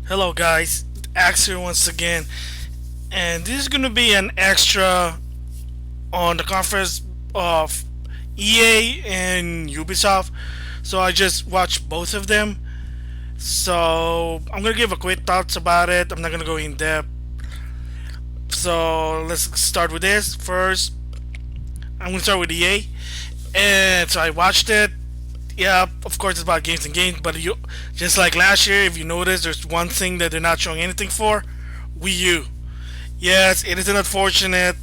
Hello, guys. Axe here once again, and this is gonna be an extra on the conference of EA and Ubisoft. So I just watched both of them. So I'm gonna give a quick thoughts about it. I'm not gonna go in depth. So let's start with this first. I'm gonna start with EA, and so I watched it. Yeah, of course it's about games and games, but you just like last year, if you notice, there's one thing that they're not showing anything for: Wii U. Yes, it is unfortunate,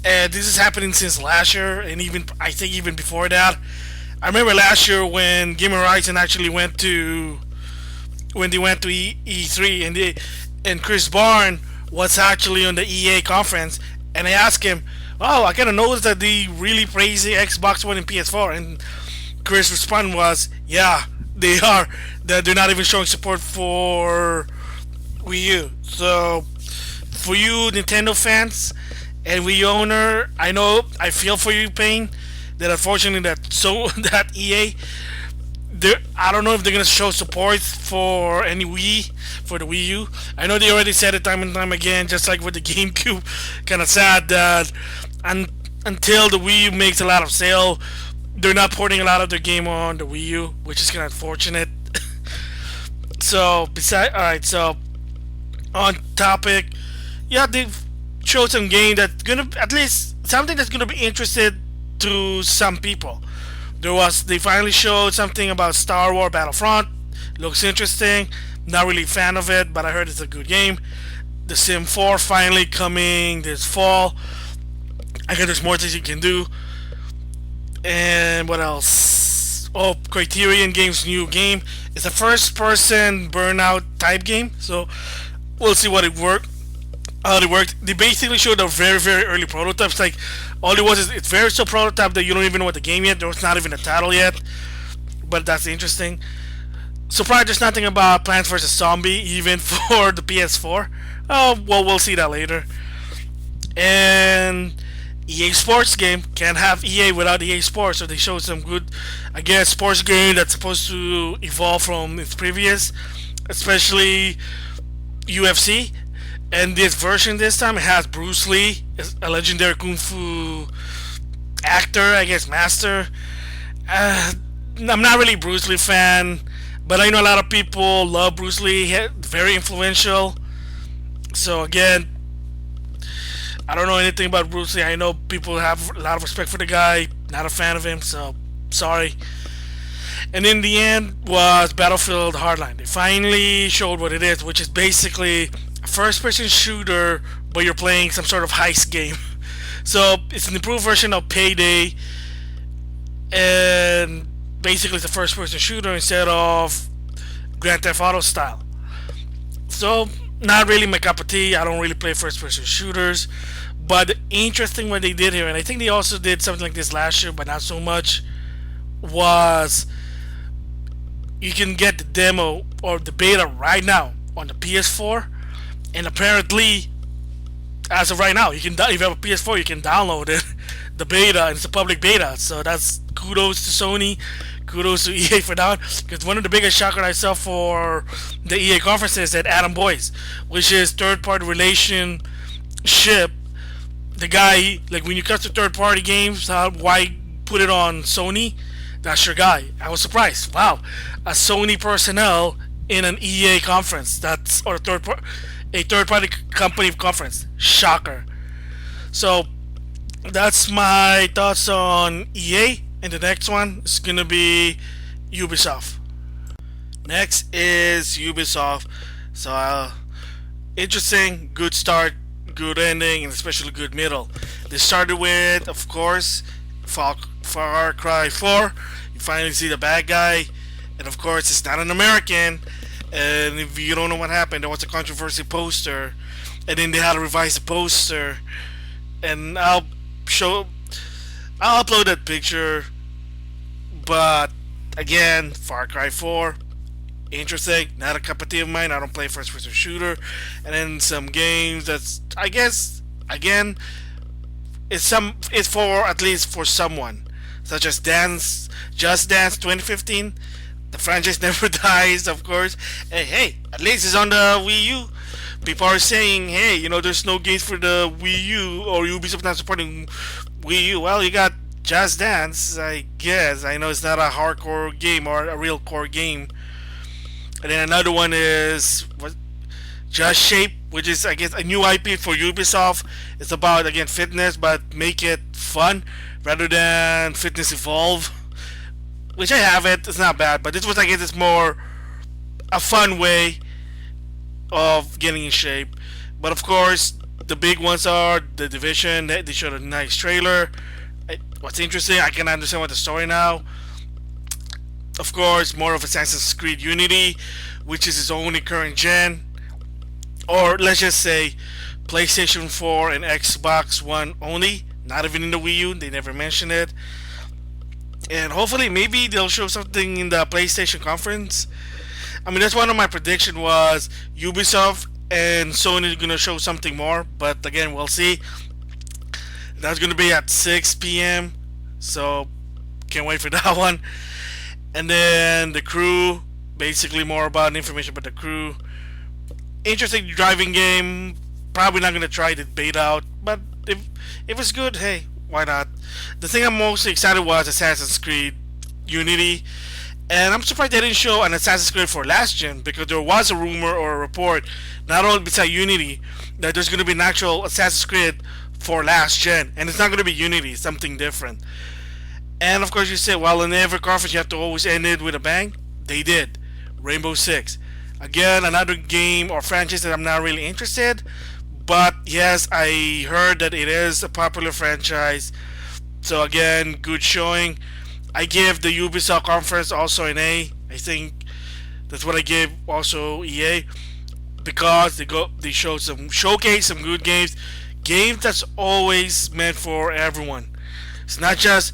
and this is happening since last year, and even I think even before that. I remember last year when Game Horizon actually went to when they went to E3, and Chris Barn was actually on the EA conference, and I asked him, "Oh, I kind of noticed that they really praise the Xbox One and PS4," and Chris' response was, "Yeah, they are. That they're not even showing support for Wii U." So for you Nintendo fans and Wii owner, I know I feel for you pain that unfortunately that EA, I don't know if they're gonna show support for any Wii for the Wii U. I know they already said it time and time again, just like with the GameCube. Kind of sad that un, until the Wii U makes a lot of sale, they're not porting a lot of their game on the Wii U, which is kind of unfortunate. So all right, so on topic, yeah, they've showed some game that's gonna at least something that's gonna be interested to some people. They finally showed something about Star Wars Battlefront. Looks interesting. Not really a fan of it, but I heard it's a good game. The Sim 4 finally coming this fall. I guess there's more things you can do. And what else? Oh, Criterion Games' new game. It's a first-person Burnout type game, so we'll see what it worked. How it worked. They basically showed a very early prototypes. Like all it was is it's very so prototype that you don't even know what the game yet. There's not even a title yet. But that's interesting. Surprised there's nothing about Plants vs Zombie even for the PS4. Oh well, we'll see that later. And EA Sports game can't have EA without EA Sports. So they showed some good, I guess, sports game that's supposed to evolve from its previous, especially UFC. And this version this time it has Bruce Lee, a legendary kung fu actor, I guess, master. I'm not really a Bruce Lee fan, but I know a lot of people love Bruce Lee. Very influential. So again, I don't know anything about Bruce Lee. I know people have a lot of respect for the guy. Not a fan of him, so sorry. And in the end was Battlefield Hardline. They finally showed what it is, which is basically a first-person shooter, but you're playing some sort of heist game. So it's an improved version of Payday, and basically it's a first-person shooter instead of Grand Theft Auto style. So not really my cup of tea. I don't really play first-person shooters. But the interesting what they did here, and I think they also did something like this last year, but not so much, was you can get the demo or the beta right now on the PS4, and apparently, as of right now, you can if you have a PS4, you can download it, the beta, and it's a public beta. So that's kudos to Sony, kudos to EA for that. Because one of the biggest shockers I saw for the EA conference is that Adam Boyce, which is third-party relationship. The guy, like when you cut to third-party games, why put it on Sony? That's your guy. I was surprised. Wow, a Sony personnel in an EA conference. That's or a third party company conference. Shocker. So that's my thoughts on EA. And the next one is gonna be Ubisoft. Next is Ubisoft. So interesting, good start, good ending, and especially good middle. They started with, of course, Far Cry 4. You finally see the bad guy, and of course, it's not an American. And if you don't know what happened, there was a controversy poster, and then they had to revise the poster. And I'll upload that picture. But again, Far Cry 4, interesting. Not a cup of tea of mine. I don't play first-person shooter. And then some games that's, I guess, again, it's for at least for someone, such as Just Dance 2015. The franchise never dies, of course. Hey, at least it's on the Wii U. People are saying, hey, there's no games for the Wii U, or Ubisoft not supporting Wii U. Well, you got Just Dance, I guess. I know it's not a hardcore game or a real core game. And then another one is Just Shape, which is, I guess, a new IP for Ubisoft. It's about, again, fitness, but make it fun rather than Fitness Evolve, which I have it. It's not bad, but this was, I guess, it's more a fun way of getting in shape. But of course, the big ones are the Division. They showed a nice trailer. What's interesting, I can understand what the story now. Of course, more of Assassin's Creed Unity, which is its only current gen, or let's just say PlayStation 4 and Xbox One only. Not even in the Wii U. They never mentioned it. And hopefully, maybe they'll show something in the PlayStation conference. I mean, that's one of my prediction was Ubisoft and Sony gonna show something more. But again, we'll see. That's gonna be at 6 p.m. So can't wait for that one. And then the Crew, basically more about information about the Crew. Interesting driving game. Probably not gonna try the beta out, but if it's good, hey, why not? The thing I'm most excited was Assassin's Creed Unity, and I'm surprised they didn't show an Assassin's Creed for last gen, because there was a rumor or a report, not only beside Unity, that there's gonna be an actual Assassin's Creed for last gen, and it's not gonna be Unity, something different. And of course, you said, well, in every conference you have to always end it with a bang. They did. Rainbow Six. Again, another game or franchise that I'm not really interested. But yes, I heard that it is a popular franchise. So again, good showing. I give the Ubisoft conference also an A. I think that's what I give also EA, because they showcase some good games that's always meant for everyone. It's not just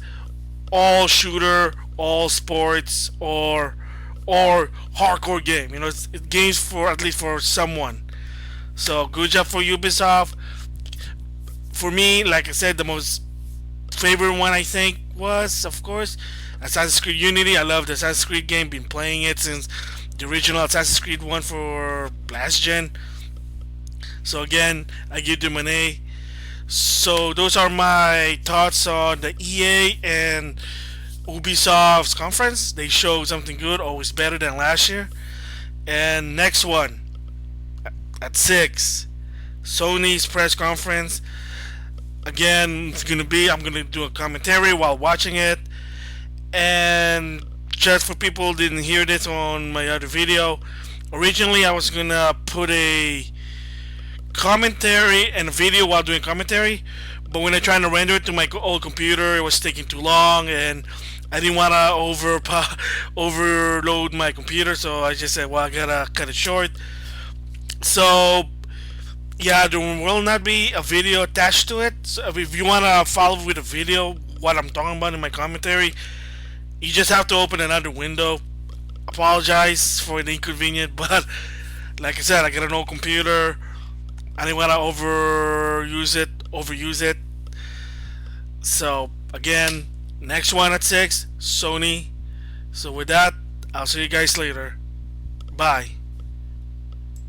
all shooter, all sports, or hardcore game. It's games for at least for someone. So good job for Ubisoft. For me, like I said, the most favorite one I think was, of course, Assassin's Creed Unity. I love the Assassin's Creed game. Been playing it since the original Assassin's Creed one for last gen. So again, I give them an A. So those are my thoughts on the EA and Ubisoft's conference. They showed something good, always better than last year. And next one at 6, Sony's press conference. Again, I'm gonna do a commentary while watching it. And just for people who didn't hear this on my other video, originally I was gonna put a commentary and a video while doing commentary, but when I tried to render it to my old computer, it was taking too long, and I didn't want to overload my computer, so I just said, well, I gotta cut it short. So yeah, there will not be a video attached to it. So if you want to follow with a video what I'm talking about in my commentary, you just have to open another window. Apologize for the inconvenience, but like I said, I got an old computer. I didn't want to overuse it. So again, next one at 6, Sony. So with that, I'll see you guys later. Bye.